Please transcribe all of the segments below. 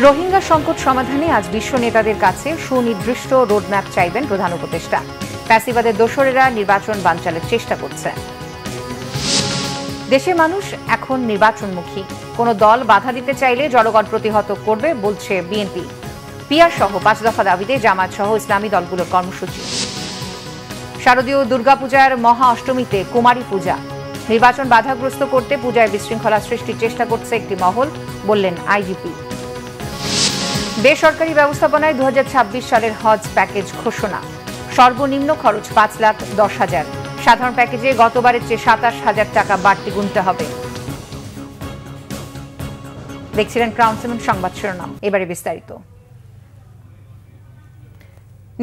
রোহিঙ্গা সংকট সমাধানে আজ বিশ্ব নেতাদের কাছে সুনির্দিষ্ট রোডম্যাপ চাইবেন প্রধান উপদেষ্টা। ফ্যাসিবাদের দোসরেরা নির্বাচন বানচালের চেষ্টা করছে। দেশের মানুষ এখন নির্বাচনমুখী, কোনো দল বাধা দিতে চাইলে জনগণ প্রতিহত করবে বলছে বিএনপি। পিআর সহ 5 দফা দাবিতে জামায়াত সহ ইসলামী দলগুলোর কর্মসূচি। শারদীয় দুর্গাপূজার মহা অষ্টমীতে কুমারী পূজা, নির্বাচন বাধাগ্রস্ত করতে পূজায় বিশৃঙ্খলা সৃষ্টির চেষ্টা করছে একটি মহল, বললেন আইজিপি। বেসরকারি ব্যবস্থাপনায় 2026 সালের হজ প্যাকেজ ঘোষণা, সর্বনিম্ন খরচ 5,10,000, সাধারণ প্যাকেজে গতবারের চেয়ে 27,000 টাকা বাড়তি গুনতে হবে। দেখছিলেন ক্রাউন সংবাদ শিরোনাম, এবারে বিস্তারিত।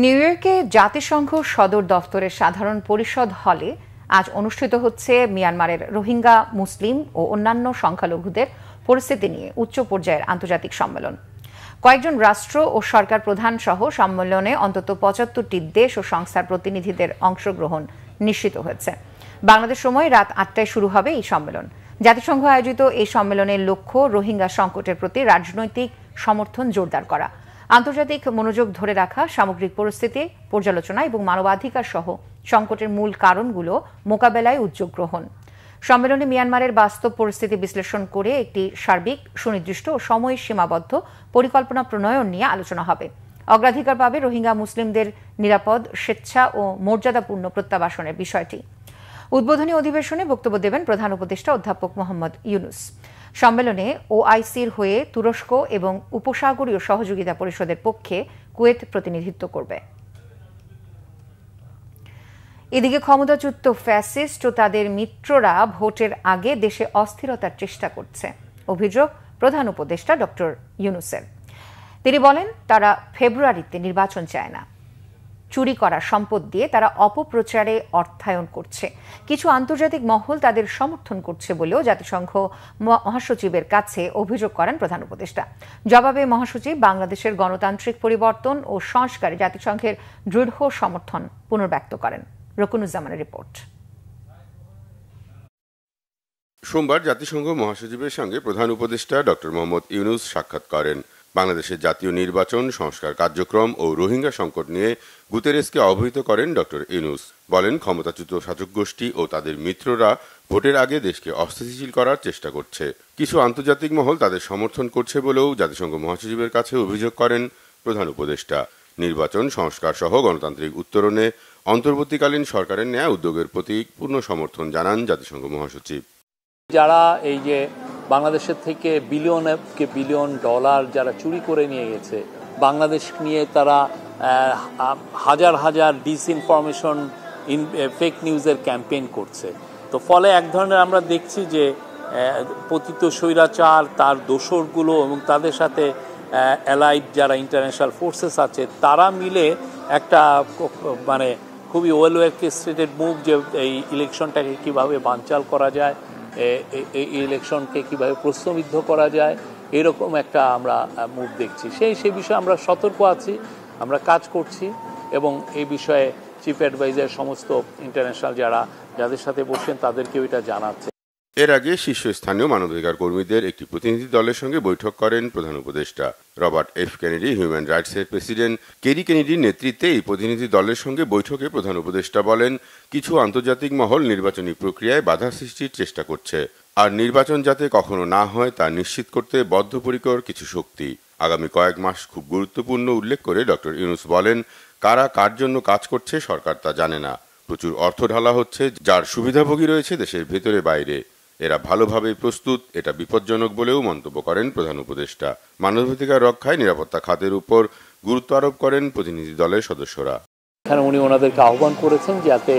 নিউ ইয়র্কে জাতিসংঘ সদর দফতরের সাধারণ পরিষদ হলে আজ অনুষ্ঠিত হচ্ছে মিয়ানমারের রোহিঙ্গা, মুসলিম ও অন্যান্য সংখ্যালঘুদের পরিস্থিতি নিয়ে উচ্চ পর্যায়ের আন্তর্জাতিক সম্মেলন। কয়েকজন রাষ্ট্র ও সরকার প্রধান সহ সম্মেলনে অন্তত 75টি দেশ ও সংস্থার প্রতিনিধিদের অংশগ্রহণ নিশ্চিত হয়েছে। বাংলাদেশ সময় রাত 8টায় শুরু হবে এই সম্মেলন। জাতিসংঘ আয়োজিত এই সম্মেলনের লক্ষ্য রোহিঙ্গা সংকটের প্রতি রাজনৈতিক সমর্থন জোরদার করা, আন্তর্জাতিক মনোযোগ ধরে রাখা, সামগ্রিক পরিস্থিতি পর্যালোচনা এবং মানবাধিকার সহ সংকটের মূল কারণগুলো মোকাবেলায় উদ্যোগ গ্রহণ। সম্মেলনে মিয়ানমারের বাস্তব পরিস্থিতি বিশ্লেষণ করে একটি সার্বিক, সুনির্দিষ্ট ও সময় সীমাবদ্ধ পরিকল্পনা প্রণয়ন নিয়ে আলোচনা হবে। অগ্রাধিকার পাবে রোহিঙ্গা মুসলিমদের নিরাপদ, স্বেচ্ছা ও মর্যাদাপূর্ণ প্রত্যাবাসনের বিষয়টি। উদ্বোধনী অধিবেশনে বক্তব্য দেবেন প্রধান উপদেষ্টা অধ্যাপক মোহাম্মদ ইউনুস। সম্মেলনে ওআইসির হয়ে তুরস্ক এবং উপসাগরীয় সহযোগিতা পরিষদের পক্ষে কুয়েত প্রতিনিধিত্ব করবে। এদিকে ক্ষমতাচ্যুত ফ্যাসিস্ট ও তাদের মিত্ররা ভোটের আগে দেশে অস্থিরতার চেষ্টা করছে, অভিযোগ প্রধান উপদেষ্টা ডক্টর ইউনুসের। তিনি বলেন, তারা ফেব্রুয়ারিতে নির্বাচন চায় না। চুরি করা সম্পদ দিয়ে তারা অপপ্রচারে অর্থায়ন করছে। কিছু আন্তর্জাতিক মহল তাদের সমর্থন করছে বলেও জাতিসংঘ মহাসচিবের কাছে অভিযোগ করেন প্রধান উপদেষ্টা। জবাবে মহাসচিব বাংলাদেশের গণতান্ত্রিক পরিবর্তন ও সংস্কারে জাতিসংঘের দৃঢ় সমর্থন পুনর্ব্যক্ত করেন। রকুনুজ্জামানের রিপোর্ট। সোমবার জাতিসংঘ মহাসচিবের সঙ্গে প্রধান উপদেষ্টা ডক্টর মোহাম্মদ ইউনুস সাক্ষাৎ করেন। বাংলাদেশের জাতীয় নির্বাচন, সংস্কার কার্যক্রম ও রোহিঙ্গা সংকট নিয়ে গুতেরেসকে অবহিত করেন ডক্টর ইউনুস। বলেন, ক্ষমতাচ্যুত শাসক গোষ্ঠী ও তাদের মিত্ররা ভোটের আগে দেশকে অস্থিতিশীল করার চেষ্টা করছে। কিছু আন্তর্জাতিক মহল তাদের সমর্থন করছে বলেও জাতিসংঘ মহাসচিবের কাছে অভিযোগ করেন প্রধান উপদেষ্টা। নির্বাচন, সংস্কার সহ গণতান্ত্রিক উত্তরণে অন্তর্বর্তীকালীন সরকারের নেয়া উদ্যোগের প্রতি পূর্ণ সমর্থন জানান জাতিসংঘ মহাসচিব। যারা এই যে বাংলাদেশের থেকে বিলিয়ন ডলার যারা চুরি করে নিয়ে গেছে, বাংলাদেশ নিয়ে তারা হাজার হাজার ডিসইনফরমেশন, ফেক নিউজের ক্যাম্পেইন করছে। তো ফলে এক ধরনের আমরা দেখছি যে পতিত স্বৈরাচার, তার দোসরগুলো এবং তাদের সাথে অ্যালাইড যারা ইন্টারন্যাশনাল ফোর্সেস আছে, তারা মিলে একটা মানে খুবই ওয়েল অর্কেস্ট্রেটেড মুভ, যে এই ইলেকশনটাকে কীভাবে বানচাল করা যায়, এই ইলেকশনকে কীভাবে প্রশ্নবিদ্ধ করা যায়, এরকম একটা আমরা মুভ দেখছি। সেই বিষয়ে আমরা সতর্ক আছি, আমরা কাজ করছি এবং এই বিষয়ে চিফ অ্যাডভাইজার সমস্ত ইন্টারন্যাশনাল যাদের সাথে বসছেন তাদেরকেও এটা জানাচ্ছে। এর আগে শীর্ষস্থানীয় মানবাধিকার কর্মীদের একটি প্রতিনিধি দলের সঙ্গে বৈঠক করেন প্রধান উপদেষ্টা। রবার্ট এফ কেনেডি, হিউম্যান রাইটসের প্রেসিডেন্ট কেরি কেনেডির নেতৃত্বে এই প্রতিনিধি দলের সঙ্গে বৈঠকে প্রধান উপদেষ্টা বলেন, কিছু আন্তর্জাতিক মহল নির্বাচনী প্রক্রিয়ায় বাধা সৃষ্টির চেষ্টা করছে, আর নির্বাচন যাতে কখনো না হয় তা নিশ্চিত করতে বদ্ধপরিকর কিছু শক্তি। আগামী কয়েক মাস খুব গুরুত্বপূর্ণ উল্লেখ করে ডক্টর ইউনুস বলেন, কারা কার জন্য কাজ করছে সরকার তা জানে না। প্রচুর অর্থ ঢালা হচ্ছে, যার সুবিধাভোগী রয়েছে দেশের ভেতরে বাইরে। এরা ভালোভাবে প্রস্তুত, এটা বিপজ্জনক বলেও মন্তব্য করেন প্রধান উপদেষ্টা। মানবাধিকার রক্ষায় নিরাপত্তা খাতের উপর গুরুত্ব আরোপ করেন প্রতিনিধি দলের সদস্যরা। এখানে উনি ওনাদেরকে আহ্বান করেছেন যাতে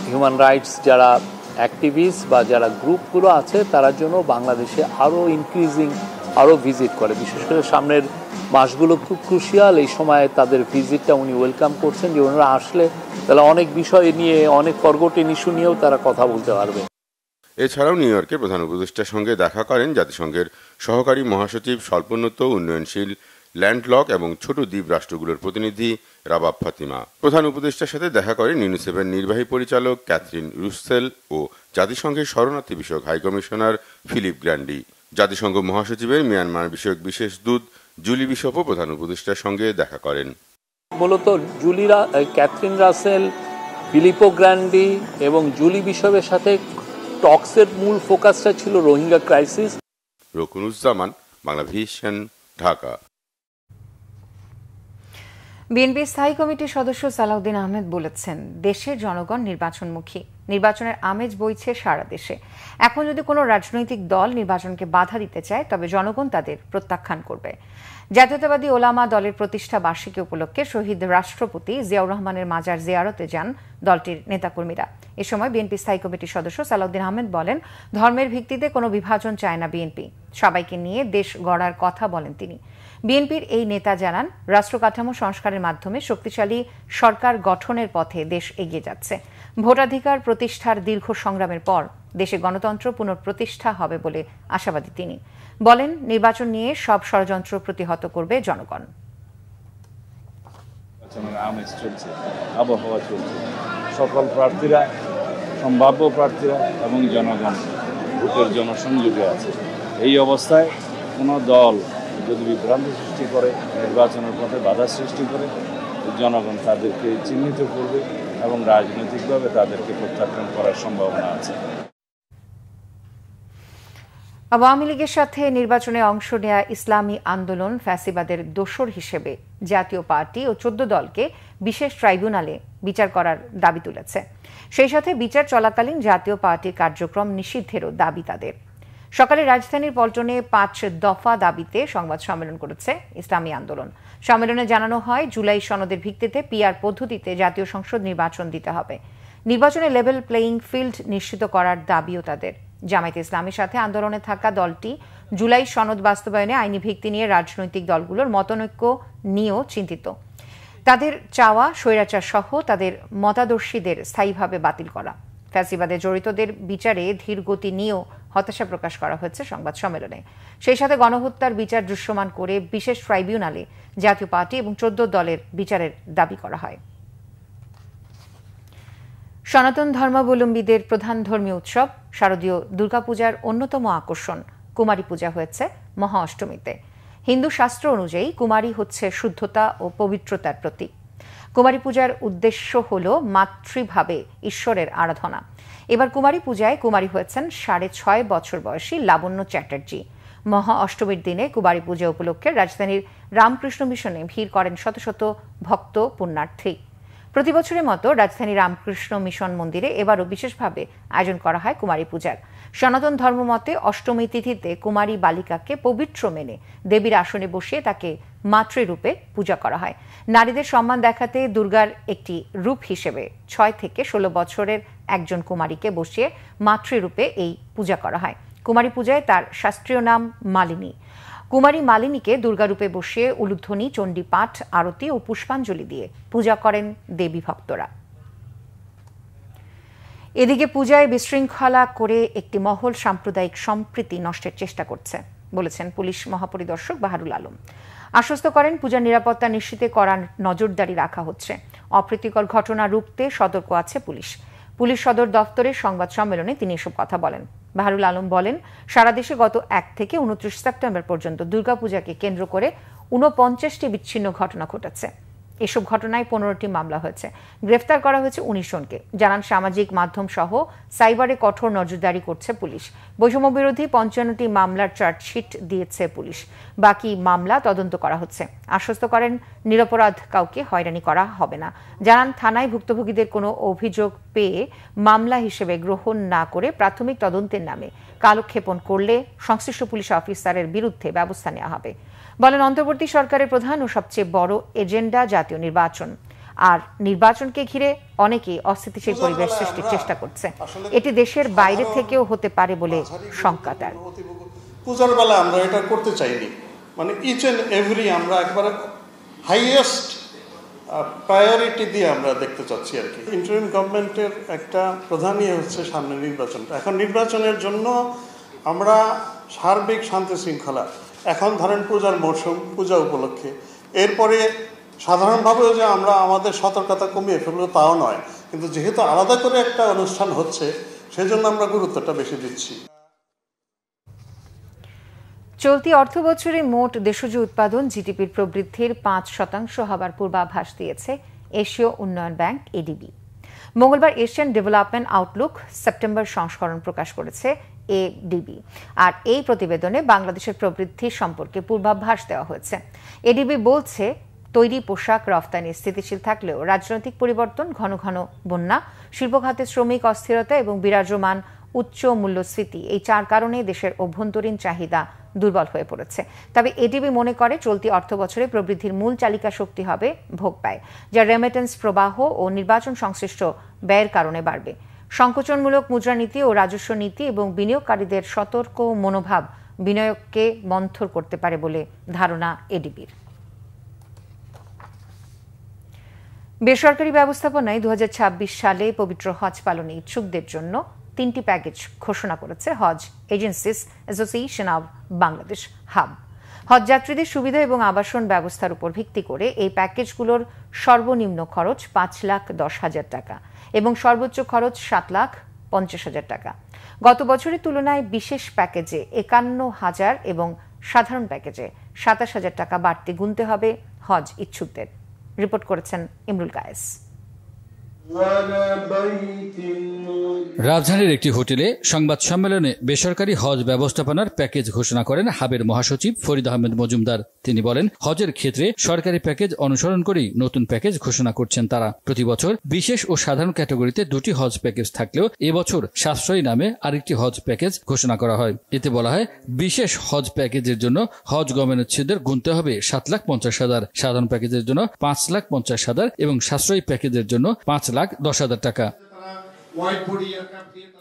হিউম্যান রাইটস যারা অ্যাক্টিভিস্ট বা যারা গ্রুপগুলো আছে তারা জন্য বাংলাদেশে আরও ভিজিট করে। বিশেষ করে সামনের মাসগুলো খুব ক্রুশিয়াল, এই সময় তাদের ভিজিটটা উনি ওয়েলকাম করছেন, যে ওনারা আসলে তাহলে অনেক বিষয় নিয়ে, অনেক ফরগটেন ইস্যু নিয়েও তারা কথা বলতে পারবে। এছাড়াও নিউ ইয়র্কে প্রধান উপদেষ্টার সঙ্গে দেখা করেন জাতিসংঘের সহকারী মহাসচিব, স্বল্পোন্নত, উন্নয়নশীল, ল্যান্ডলক এবং ছোট দ্বীপ রাষ্ট্রগুলোর প্রতিনিধি রাবাব ফাতিমা। প্রধান উপদেষ্টার সাথে দেখা করেন ইউনিসেফের নির্বাহী পরিচালক ক্যাথরিন রুসেল ও জাতিসংঘের শরণার্থী বিষয়ক হাইকমিশনার ফিলিপ গ্র্যান্ডি। জাতিসংঘ মহাসচিবের মিয়ানমার বিষয়ক বিশেষ দূত জুলি বিশপও প্রধান উপদেষ্টার সঙ্গে দেখা করেন। মূলত ক্যাথরিন রাসেল, ফিলিপো গ্র্যান্ডি এবং জুলি বিশপের সাথে টক্সের মূল ফোকাসটা ছিল Rohingya crisis. Rokunuzzaman, Bangla vision, Dhaka. BNP স্থায়ী কমিটির সদস্য সালাউদ্দিন আহমেদ বলেছেন, দেশের জনগণ নির্বাচনমুখী, নির্বাচনের আমেজ বইছে সারা দেশে। এখন যদি কোনো রাজনৈতিক দল নির্বাচনকে বাধা দিতে চায় তবে জনগণ তাদের প্রত্যাখ্যান করবে। জাতীয়তাবাদী ওলামা দলের প্রতিষ্ঠা বার্ষিকী উপলক্ষে শহীদ রাষ্ট্রপতি জিয়াউর রহমানের মাজার জিয়ারতে যান দলটির নেতাকর্মীরা। এ সময় বিএনপি স্থায়ী কমিটির সদস্য সালাউদ্দিন আহমেদ বলেন, ধর্মের ভিত্তিতে কোনো বিভাজন চায় না বিএনপি, সবাইকে নিয়ে দেশ গড়ার কথা বলেন তিনি। বিএনপির এই নেতা জানান, রাষ্ট্র কাঠামো সংস্কারের মাধ্যমে শক্তিশালী সরকার গঠনের পথে দেশ এগিয়ে যাচ্ছে। ভোটাধিকার প্রতিষ্ঠার দীর্ঘ সংগ্রামের পর দেশে গণতন্ত্র পুনঃপ্রতিষ্ঠা হবে বলে আশাবাদী তিনি। বলেন, নির্বাচন নিয়ে সব ষড়যন্ত্র প্রতিহত করবে জনগণ। আমেজ চলছে, আবহাওয়া চলছে, সকল প্রার্থীরা, সম্ভাব্য প্রার্থীরা এবং জনগণ ভোটের জনসংযোগে আছে। এই অবস্থায় কোনো দল যদি বিভ্রান্তি সৃষ্টি করে, নির্বাচনের পথে বাধা সৃষ্টি করে, জনগণ তাদেরকে চিহ্নিত করবে এবং রাজনৈতিকভাবে তাদেরকে প্রত্যাখ্যান করার সম্ভাবনা আছে। আওয়ামী লীগের সাথে নির্বাচনে অংশ নেয়া ইসলামী আন্দোলন ফ্যাসিবাদের দোসর হিসেবে জাতীয় পার্টি ও 14 দলকে বিশেষ ট্রাইব্যুনালে বিচার করার দাবি তুলেছে। সেই সাথে বিচার চলাকালীন জাতীয় পার্টির কার্যক্রম নিষিদ্ধেরও দাবি তাদের। সকালে রাজধানীর পল্টনে 5 দফা দাবিতে সংবাদ সম্মেলন করেছে ইসলামী আন্দোলন। সম্মেলনে জানানো হয়, জুলাই সনদের ভিত্তিতে পিআর পদ্ধতিতে জাতীয় সংসদ নির্বাচন দিতে হবে। নির্বাচনে লেভেল প্লেয়িং ফিল্ড নিশ্চিত করার দাবিও তাদের। জামায়াতে ইসলামীর সাথে আন্দোলনে থাকা দলটি জুলাই সনদ বাস্তবায়নে আইনি ভিত্তি নিয়ে রাজনৈতিক দলগুলোর মতানৈক্য নিয়েও চিন্তিত। তাদের চাওয়া স্বৈরাচার সহ তাদের মতাদর্শীদের স্থায়ীভাবে বাতিল করা। ফ্যাসিবাদে জড়িতদের বিচারে ধীর গতি নিয়েও হতাশা প্রকাশ করা হয়েছে সংবাদ সম্মেলনে। সেই সাথে গণহত্যার বিচার দৃশ্যমান করে বিশেষ ট্রাইব্যুনালে জাতীয় পার্টি এবং 14 দলের বিচারের দাবি করা হয়। সনাতন ধর্মাবলম্বীদের প্রধান ধর্মীয় উৎসব শারদীয় দুর্গাপূজার অন্যতম আকর্ষণ কুমারী পূজা হয়েছে মহা অষ্টমীতে। হিন্দু শাস্ত্র অনুযায়ী কুমারী হচ্ছে শুদ্ধতা ও পবিত্রতার প্রতীক। কুমারী পূজার উদ্দেশ্য হল মাতৃভাবে ঈশ্বরের আরাধনা। এবার কুমারী পূজায় কুমারী হয়েছেন 6.5 বছর বয়সী লাবণ্য চ্যাটার্জি। মহা অষ্টমীর দিনে কুমারী পূজা উপলক্ষে রাজধানীর রামকৃষ্ণ মিশনে ভিড় করেন শত শত ভক্ত পুণ্যার্থী। প্রতি বছরের মতো রাজধানী রামকৃষ্ণ মিশন মন্দিরে এবারও বিশেষভাবে আয়োজন করা হয় কুমারী পূজার। সনাতন ধর্মমতে অষ্টমী তিথিতে কুমারী বালিকাকে পবিত্র মেনে দেবীর আসনে বসিয়ে তাকে মাতৃরূপে পূজা করা হয়। নারীদের সম্মান দেখাতে দুর্গার একটি রূপ হিসেবে 6 থেকে 16 বছরের একজন কুমারীকে বসিয়ে মাতৃরূপে এই পূজা করা হয়। কুমারী পূজায় তার শাস্ত্রীয় নাম মালিনী। কুমারী মালিনীকে দুর্গারূপে বসিয়ে উলুধ্বনি, চণ্ডীপাঠ, আরতি ও পুষ্পাঞ্জলি দিয়ে পূজা করেন দেবী ভক্তরা। এদিকে পূজায় বিশৃঙ্খলা করে একটি মহল সাম্প্রদায়িক সম্প্রীতি নষ্টের চেষ্টা করছে বলেছেন পুলিশ মহাপরিদর্শক বাহারুল আলম। আশ্বস্ত করেন, পূজার নিরাপত্তা নিশ্চিতে কড়া নজরদারি রাখা হচ্ছে। অপ্রীতিকর ঘটনা রুখতে সতর্ক আছে পুলিশ। পুলিশ সদর দফতরের সংবাদ সম্মেলনে তিনি এসব কথা বলেন। বাহারুল আলম বলেন, সারা দেশে গত 1 থেকে 29 সেপ্টেম্বর পর্যন্ত দুর্গাপূজাকে কেন্দ্র করে 49টি বিচ্ছিন্ন ঘটনা ঘটেছে। এসব ঘটনায় 15টি মামলা হয়েছে। গ্রেফতার করা হয়েছে 19 জনকে। জানান, সামাজিক মাধ্যম সহ সাইবারে কঠোর নজরদারি করছে পুলিশ। বৈষম্য বিরোধী 55টি মামলার চার্জশিট দিয়েছে পুলিশ। বাকি মামলা তদন্ত করা হচ্ছে। আশ্বস্ত করেন, নিরপরাধ কাউকে হয়রানি করা হবে না। জানান, থানায় ভুক্তভোগীদের কোনো অভিযোগ পেয়ে মামলা হিসেবে গ্রহণ না করে প্রাথমিক তদন্তের নামে কালক্ষেপণ করলে সংশ্লিষ্ট পুলিশ অফিসারের বিরুদ্ধে ব্যবস্থা নেওয়া হবে। বলেন, অন্তর্বর্তী সরকারের প্রধান ও সবচেয়ে বড় এজেন্ডা জাতীয় নির্বাচন। আর নির্বাচনকে ঘিরে অনেকেই অস্থিতিশীল পরিবেশ সৃষ্টির চেষ্টা করছে। এটি দেশের বাইরে থেকেও হতে পারে বলে শঙ্কা তার। পূজার বেলা আমরা এটা করতে চাইনি, মানে ইচ এন্ড এভরি আমরা একবারে হাইয়েস্ট প্রায়োরিটি দিয়ে আমরা দেখতে চাচ্ছি আর কি। ইন্টারিম গভর্নমেন্টের একটা প্রধানই হচ্ছে সামনে নির্বাচনটা। এখন নির্বাচনের জন্য আমরা সার্বিক শান্তি শৃঙ্খলা, এখন ধরেন পূজার মৌসুম, পূজা উপলক্ষে, এরপরে সাধারণভাবেও যে আমরা আমাদের সতর্কতা কমিয়ে ফেলবো তাও নয়, কিন্তু যেহেতু আলাদা করে একটা অনুষ্ঠান হচ্ছে সেজন্য আমরা গুরুত্বটা বেশি দিচ্ছি। চলতি অর্থবছরে মোট দেশজ উৎপাদন জিডিপির প্রবৃদ্ধির 5% হবার পূর্বাভাস দিয়েছে এশীয় উন্নয়ন ব্যাংক এডিবি। মঙ্গলবার এশিয়ান ডেভেলপমেন্ট আউটলুক সেপ্টেম্বর সংস্করণ প্রকাশ করেছে এডিবি। আর এই প্রতিবেদনে বাংলাদেশের প্রবৃদ্ধি সম্পর্কে পূর্বাভাস দেওয়া হয়েছে। এডিবি বলছে, তৈরি পোশাক রফতানি স্থিতিশীল থাকলেও রাজনৈতিক পরিবর্তন, ঘন ঘন বন্যা, শিল্প খাতে শ্রমিক অস্থিরতা এবং বিরাজমান উচ্চ মূল্যস্ফীতি, এই 4 কারণে দেশের অভ্যন্তরীণ চাহিদা দুর্বল হয়ে পড়েছে। তবে এডিবি মনে করে চলতি অর্থবছরে প্রবৃদ্ধির মূল চালিকা শক্তি হবে ভোগ ব্যয়, যা রেমিটেন্স প্রবাহ ও নির্বাচন সংশ্লিষ্ট ব্যয়ের কারণে বাড়বে। সংকোচনমূলক মুদ্রানীতি ও রাজস্ব নীতি এবং বিনিয়োগকারীদের সতর্ক মনোভাব বিনিয়োগকে মন্থর করতে পারে বলে ধারণা এডিবির। বেসরকারি ব্যবস্থাপনায় 2026 সালে পবিত্র হজ পালনে ইচ্ছুকদের জন্য 3টি প্যাকেজ ঘোষণা করেছে হজ agencies association of Bangladesh HAAB. হজ যাত্রীদের সুবিধা এবং আবাসন ব্যবস্থার উপর ভিত্তি করে এই প্যাকেজগুলোর সর্বনিম্ন খরচ 5,10,000 টাকা এবং সর্বোচ্চ খরচ 7,50,000 টাকা। গত বছরের তুলনায় বিশেষ প্যাকেজে 51,000 এবং সাধারণ প্যাকেজে 27,000 টাকা বাড়তি গুনতে হবে হজ ইচ্ছুকদের। রিপোর্ট করেছেন ইমরুল কায়েস। রাজধানীর একটি হোটেলে সংবাদ সম্মেলনে বেসরকারি হজ ব্যবস্থাপনার প্যাকেজ ঘোষণা করেন হাবের মহাসচিব ফরিদ আহমেদ মজুমদার। তিনি বলেন, হজের ক্ষেত্রে সরকারি প্যাকেজ অনুসরণ করেই নতুন প্যাকেজ ঘোষণা করছেন তারা। প্রতি বছর বিশেষ ও সাধারণ ক্যাটাগরিতে 2টি হজ প্যাকেজ থাকলেও এবছর সাশ্রয়ী নামে আরেকটি হজ প্যাকেজ ঘোষণা করা হয়। এতে বলা হয়, বিশেষ হজ প্যাকেজের জন্য হজ গমনোচ্ছেদের গুনতে হবে 7,50,000, সাধারণ প্যাকেজের জন্য 5,50,000 এবং সাশ্রয়ী প্যাকেজের জন্য 5,10,000 টাকা।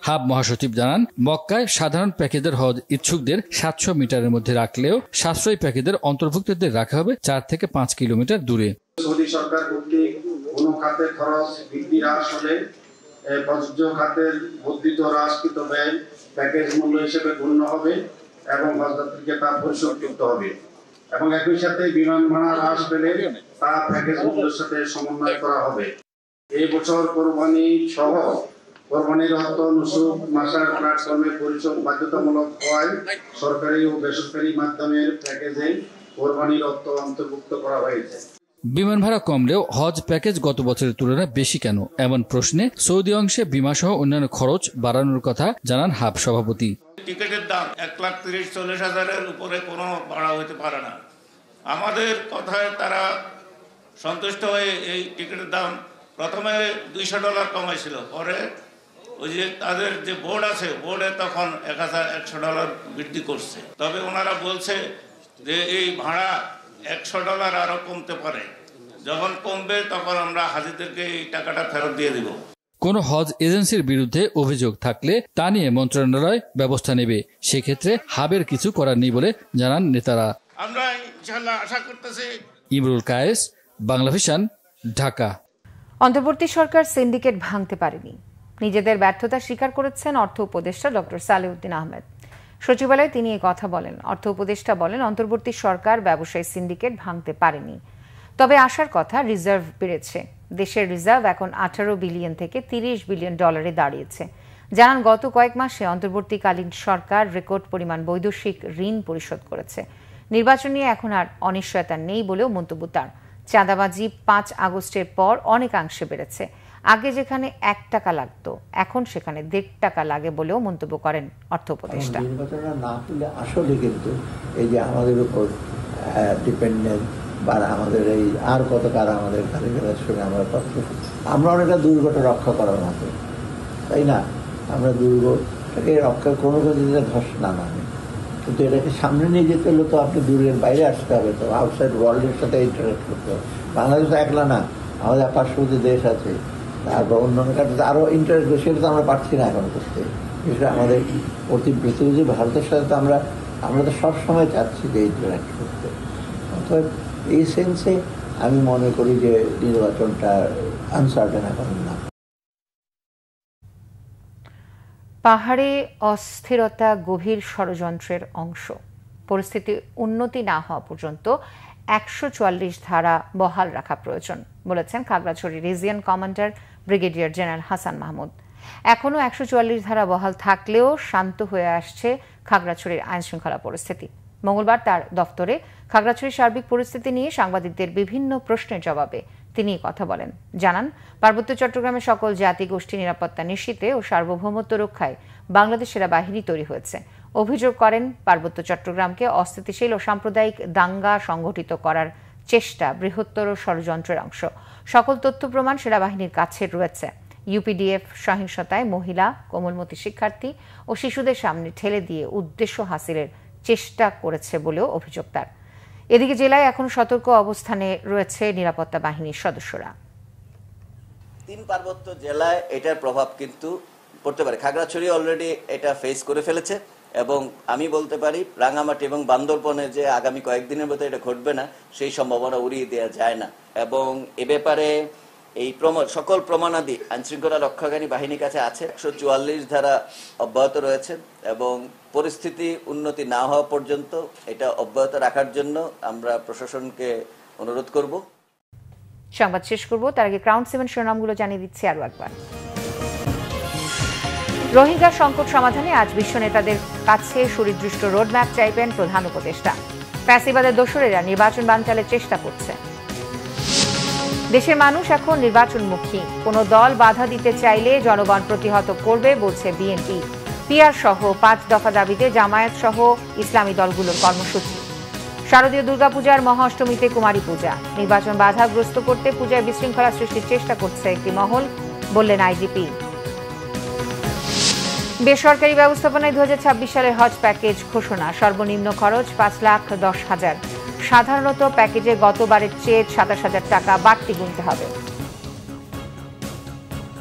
হাব মহাসচিব জানান, মক্কায় সাধারণ প্যাকেজের হজ ইচ্ছুকদের 700 মিটারের মধ্যে রাখলেও সাশ্রয়ী প্যাকেজের অন্তর্ভুক্তদের রাখা হবে 4 থেকে 5 কিলোমিটার দূরে। সৌদি সরকার কর্তৃক কোন খাতে খরচ বৃদ্ধি হ্রাস হলে প্রযোজ্য খাতের বর্ধিত হ্রাসকৃত ব্যয় প্যাকেজ মূল্য হিসেবে গণ্য হবে এবং হজযাত্রীকে তা পরিশোধ করতে হবে এবং একই সাথে বিমান ভাড়া হ্রাস পেলে তা প্যাকেজ মূল্যের সাথে সমন্বয় করা হবে। এই বছর কোরবানি সহ কোরবানির অর্থ নুসুক মাসার প্ল্যাটফর্মে পরিশোধ বাধ্যতামূলক হওয়ায় সরকারি ও বেসরকারি মাধ্যমের প্যাকেজে কোরবানির অর্থ অন্তর্ভুক্ত করা হয়েছে। বিমান ভাড়া কমলেও হজ প্যাকেজ গত বছরের তুলনায় বেশি কেন, এমন প্রশ্নে সৌদি অংশে বিমা সহ অন্যান্য খরচ বাড়ানোর কথা জানান হাব সভাপতি। টিকিটের দাম 1,30,000-40,000-এর উপরে কোনো ভাড়া হতে পারে না। আমাদের কথায় তারা সন্তুষ্ট হয়ে এই টিকিটের দাম প্রথমে $200 কমাইছিল, পরে ওই যে তাদের যে বোর্ড আছে, বোর্ডে তখন $1,100 বৃদ্ধি করছে। তবে ওনারা বলছে যে এই ভাড়া $100 আরো কমতে পারে, যখন কমবে তখন আমরা হাজিদেরকে এই টাকাটা ফেরত দিয়ে দিব। কোন হজ এজেন্সির বিরুদ্ধে অভিযোগ থাকলে তা নিয়ে মন্ত্রণালয় ব্যবস্থা নেবে, সেক্ষেত্রে হাবের কিছু করার নেই বলে জানান নেতারা। আমরা ইনশাআল্লাহ আশা করতেছি। ইমরুল কায়েস, বাংলা ভিশন, ঢাকা। অন্তর্বর্তী সরকার সিন্ডিকেট ভাঙতে পারেনি, নিজেদের ব্যর্থতা স্বীকার করেছেন অর্থ উপদেষ্টা ডক্টর সালেউদ্দিন আহমেদ। সচিবালয়ে তিনি এই কথা বলেন। অর্থ উপদেষ্টা বলেন, অন্তর্বর্তী সরকার ব্যবসায়ী সিন্ডিকেট ভাঙতে পারেনি, তবে আশার কথা রিজার্ভ বেড়েছে। দেশের রিজার্ভ এখন 18 বিলিয়ন থেকে 30 বিলিয়ন ডলারে দাঁড়িয়েছে। জানান, গত কয়েক মাসে অন্তর্বর্তীকালীন সরকার রেকর্ড পরিমাণ বৈদেশিক ঋণ পরিশোধ করেছে। নির্বাচন নিয়ে এখন আর অনিশ্চয়তা নেই বলেও মন্তব্য তার। চাঁদাবাজি 5 আগস্টের পর অনেকাংশে বেড়েছে। আগে যেখানে 1 টাকা লাগতো, এখন সেখানে 1.5 টাকা লাগে বলেও মন্তব্য করেন অর্থ উপদেষ্টা। নির্বাচন না হলে আসলে কিন্তু এই যে আমাদের উপর ডিপেন্ডেন্ট বা আমাদের এই আর কত কারা আমাদের কারিগরের সঙ্গে আমরা অনেকটা দুর্গটা রক্ষা করার মতো, তাই না? আমরা দুর্গটাকে রক্ষা কোনো কিছুতে ধস না নামে, কিন্তু এটাকে সামনে নিয়ে যেতে হলে তো আপনি দূরের বাইরে আসতে হবে, তো আউটসাইড ওয়ার্ল্ডের সাথে ইন্টারেক্ট করতে হবে। বাংলাদেশ তো একলা না, আমাদের পার্শ্ববর্তী দেশ আছে, তারপর অন্যান্য কাছে আরও ইন্টারেক্ট, সেটা তো আমরা পারছি না এখন করতে। বিশেষ আমাদের প্রতিবেশী ভারতের সাথে তো আমরা তো সবসময় চাচ্ছি যে ইন্টারেক্ট করতে। অতএব এই সেন্সে আমি মনে করি যে নির্বাচনটা আনসার্টেন এখন না। পাহাড়ে অস্থিরতা গভীর ষড়যন্ত্রের অংশ। পরিস্থিতি উন্নতি না হওয়া পর্যন্ত 144 ধারা বহাল রাখা প্রয়োজন বলেছেন Khagrachhari region commander brigadier general Hasan Mahmud. এখনও 144 ধারা বহাল থাকলেও শান্ত হয়ে আসছে খাগড়াছড়ির আইনশৃঙ্খলা পরিস্থিতি। মঙ্গলবার তার দফতরে খাগড়াছড়ির সার্বিক পরিস্থিতি নিয়ে সাংবাদিকদের বিভিন্ন প্রশ্নের জবাবে তিনি কথা বলেন। জানান, পার্বত্য চট্টগ্রামের সকল জাতি গোষ্ঠী নিরাপত্তা নিশ্চিতে ও সার্বভৌমত্ব রক্ষায় বাংলাদেশ সেনাবাহিনী তৈরি হয়েছে। অভিযোগ করেন, পার্বত্য চট্টগ্রামকে অস্থিতিশীল ও সাম্প্রদায়িক দাঙ্গা সংগঠিত করার চেষ্টা বৃহত্তর ষড়যন্ত্রের অংশ। সকল তথ্য প্রমাণ সেনাবাহিনীর কাছে রয়েছে। ইউপিডিএফ সহিংসতায় মহিলা, কোমলমতি শিক্ষার্থী ও শিশুদের সামনে ঠেলে দিয়ে উদ্দেশ্য হাসিলের চেষ্টা করেছে বলেও অভিযোগ তার। এদিকে জেলায় এখন সতর্ক অবস্থানে রয়েছে নিরাপত্তা বাহিনীর সদস্যরা। 3 পার্বত্য জেলায় এটার প্রভাব কিন্তু পড়তে পারে। খাগড়াছড়ি অলরেডি এটা ফেস করে ফেলেছে এবং আমি বলতে পারি রাঙামাটি এবং বান্দরবনে যে আগামী কয়েকদিনের মধ্যে এটা ঘটবে না সেই সম্ভাবনা উড়িয়ে দেওয়া যায় না। এবং এ ব্যাপারে এই সকল প্রমাণাদি আইনশৃঙ্খলা রক্ষাকারী বাহিনীর কাছে আছে। 144 ধারা অব্যাহত রয়েছে এবং পরিস্থিতি উন্নতি না হওয়া পর্যন্ত এটা অব্যাহত রাখার জন্য আমরা প্রশাসনকে অনুরোধ করব। সংবাদ শেষ করব, তার আগে ক্রাউন 7 শিরোনামগুলো জানিয়ে দিচ্ছি আরও একবার। রোহিঙ্গা সংকট সমাধানে আজ বিশ্ব নেতাদের কাছে সুনির্দিষ্ট রোডম্যাপ চাইবেন প্রধান উপদেষ্টা। ফ্যাসিবাদের দোসরেরা নির্বাচন বানচালের চেষ্টা করছে। দেশের মানুষ এখন নির্বাচনমুখী, কোনো দল বাধা দিতে চাইলে জনগণ প্রতিহত করবে বলছে বিএনপি। পিআর সহ 5 দফা দাবিতে জামায়াত সহ ইসলামী দলগুলোর কর্মসূচি। শারদীয় দুর্গাপূজার মহাঅষ্টমীতে কুমারী পূজা, নির্বাচন বাধাগ্রস্ত করতে পূজায় বিশৃঙ্খলা সৃষ্টির চেষ্টা করছে একটি মহল, বললেন আইজিপি। বেসরকারি ব্যবস্থাপনায় 2026 সালের হজ প্যাকেজ ঘোষণা, সর্বনিম্ন খরচ 5,10,000। সাধারণত প্যাকেজে গতবারের চেয়ে 27,000 টাকা বাড়তি গুনতে হবে।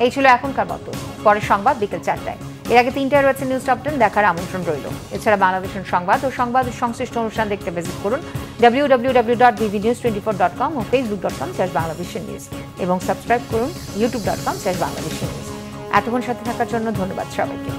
এই ছিল এখনকার মতো, পরের সংবাদ বিকেল 4টায়। এর আগে 3টায় রয়েছে নিউজ টপ 10, দেখার আমন্ত্রণ রইল। এছাড়া বাংলাদেশের সংবাদ ও সংবাদ সংশ্লিষ্ট অনুষ্ঠান দেখতে ভিজিট করুন www.bbnews24.com ও facebook.com/bangladeshinews এবং সাবস্ক্রাইব করুন youtube.com/bangladeshinews। এতক্ষণ সাথে থাকার জন্য ধন্যবাদ সবাইকে।